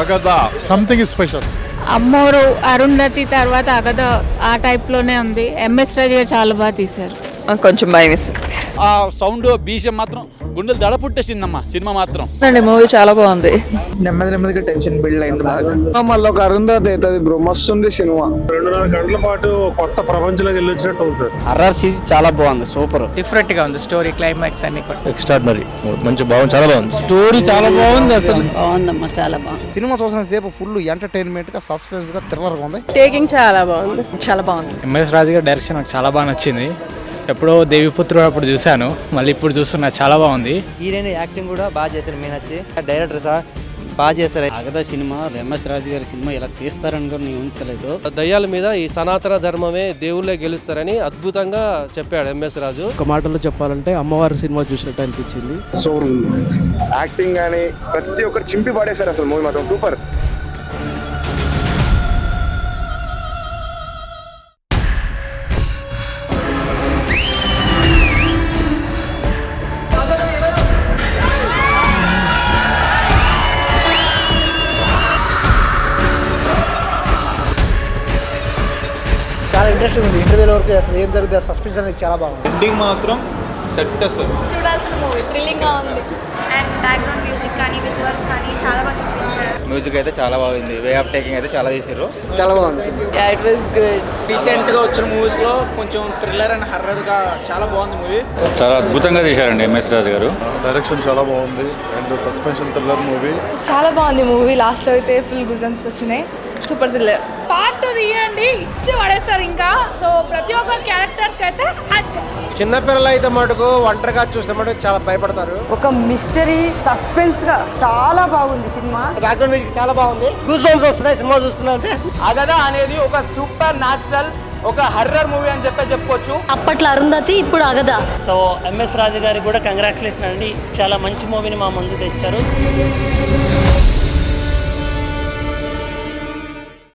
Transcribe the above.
అగదా something special. అమ్మోరు అరుంధతి తర్వాత అగద ఆ టైప్లోనే ఉంది. ఎంఎస్ రాజు చాలా బాగా తీశారు. కొంచెం భయం వేసింది. ఆ సౌండ్ బీజం మాత్రం గుండెలు దడ పుట్టేసిందమ్మా సినిమా మాత్రం. మూవీ చాలా బాగుంది. నెమ్మదిగా టెన్షన్ బిల్డ్ అయింది బాగా. మళ్ళీ ఒక అరుంధతి అవుతుంది బ్రో, మస్తు ఉంది సినిమా. 2.5 గంటల పాటు కొత్త ప్రపంచంలోకి వెళ్ళి వచ్చినట్టు ఉంది సార్. హర్రర్ సీజీ చాలా బాగుంది, సూపర్ డిఫరెంట్ గా ఉంది స్టోరీ, క్లైమాక్స్ అన్ని కూడా ఎక్స్ట్రాడినరీ, మంచి బాగుంది, చాలా బాగుంది. స్టోరీ చాలా బాగుంది అసలు. బాగుందమ్మా, చాలా బాగుంది. సినిమా చూసిన సేపు ఫుల్ ఎంటర్టైన్మెంట్ గా, సస్పెన్స్ గా, థ్రిల్లర్ గా ఉంది. టేకింగ్ చాలా బాగుంది, చాలా బాగుంది. ఎంఎస్ రాజు గారి డైరెక్షన్ నాకు చాలా బాగా నచ్చింది. ఎప్పుడో దేవిపుత్రుడు అప్పుడు చూశాను, మళ్ళీ ఇప్పుడు చూస్తున్నా, చాలా బాగుంది. హీరోయిన్ యాక్టింగ్ కూడా బాగా చేశారు. మీనచ్చి డైరెక్టర్ సార్ బాగా చేస్తారు. అగదా సినిమా, ఎంఎస్ రాజు గారి సినిమా ఇలా తీస్తారని కూడా నేను ఊహించలేదు. దయ్యాల మీద ఈ సనాతన ధర్మమే దేవుళ్ళే గెలుస్తారని అద్భుతంగా చెప్పాడు ఎంఎస్ రాజు. ఒక మాటలో చెప్పాలంటే అమ్మవారి సినిమా చూసినట్టు అనిపించింది. సో యాక్టింగ్ కానీ ప్రతి ఒక్కరు చింపి పడేశారు అసలు. మూవీ మాత్రం సూపర్. చాలా ఇంట్రెస్టింగ్ ఉంది. ఇంటర్వ్యూల వరకు అసలు ఏం జరుగుతుంది, సస్పెన్స్ అనేది చాలా బాగుంది. ఎండింగ్ మాత్రం సెట్ అసలు. చూడాల్సిన మూవీ, థ్రిల్లింగ్ గా ఉంది. అండ్ బ్యాక్గ్రౌండ్ మ్యూజిక్ కానీ విజువల్స్ కానీ చాలా బాగా చూపించారు. మ్యూజిక్ అయితే చాలా బాగుంది. వే ఆఫ్ టేకింగ్ అయితే చాలా చేశారు. చాలా బాగుంది. It was good. రీసెంట్ గా వచ్చిన మూవీస్ లో కొంచెం థ్రిల్లర్ అండ్ హర్రర్ గా చాలా బాగుంది మూవీ. చాలా అద్భుతంగా తీశారండి ఎంఎస్ రాజు గారు. డైరెక్షన్ చాలా బాగుంది అండ్ సస్పెన్షన్ థ్రిల్లర్ మూవీ. చాలా బాగుంది మూవీ. లాస్ట్ లో అయితే ఫుల్ గుజమ్స్ వచ్చినాయి. Super thriller. పార్ట్ తీయండి, ఇచ్చి పడేస్తారు ఇంకా. సో ప్రతి ఒక్క క్యారెక్టర్స్ అయితే చిన్నపిల్లలు అయితే మటుకు ఒంటరిగా చూస్తే మటుకు చాలా భయపడతారు. ఒక మిస్టరీ సస్పెన్స్ గా చాలా బాగుంది సినిమా. బ్యాక్గ్రౌండ్ మ్యూజిక్ చాలా బాగుంది. గూస్ బంప్స్ వస్తున్నాయి సినిమా చూస్తున్నా అంటే. అగదా అనేది ఒక సూపర్ న్యాచురల్, ఒక హర్రర్ మూవీ అని చెప్పుకోవచ్చు. అప్పట్లో అరుంధతి, ఇప్పుడు అగదా. సో ఎంఎస్ రాజు గారికి కూడా కంగ్రాచులేషన్ అండి. చాలా మంచి మూవీని మా ముందు తెచ్చారు.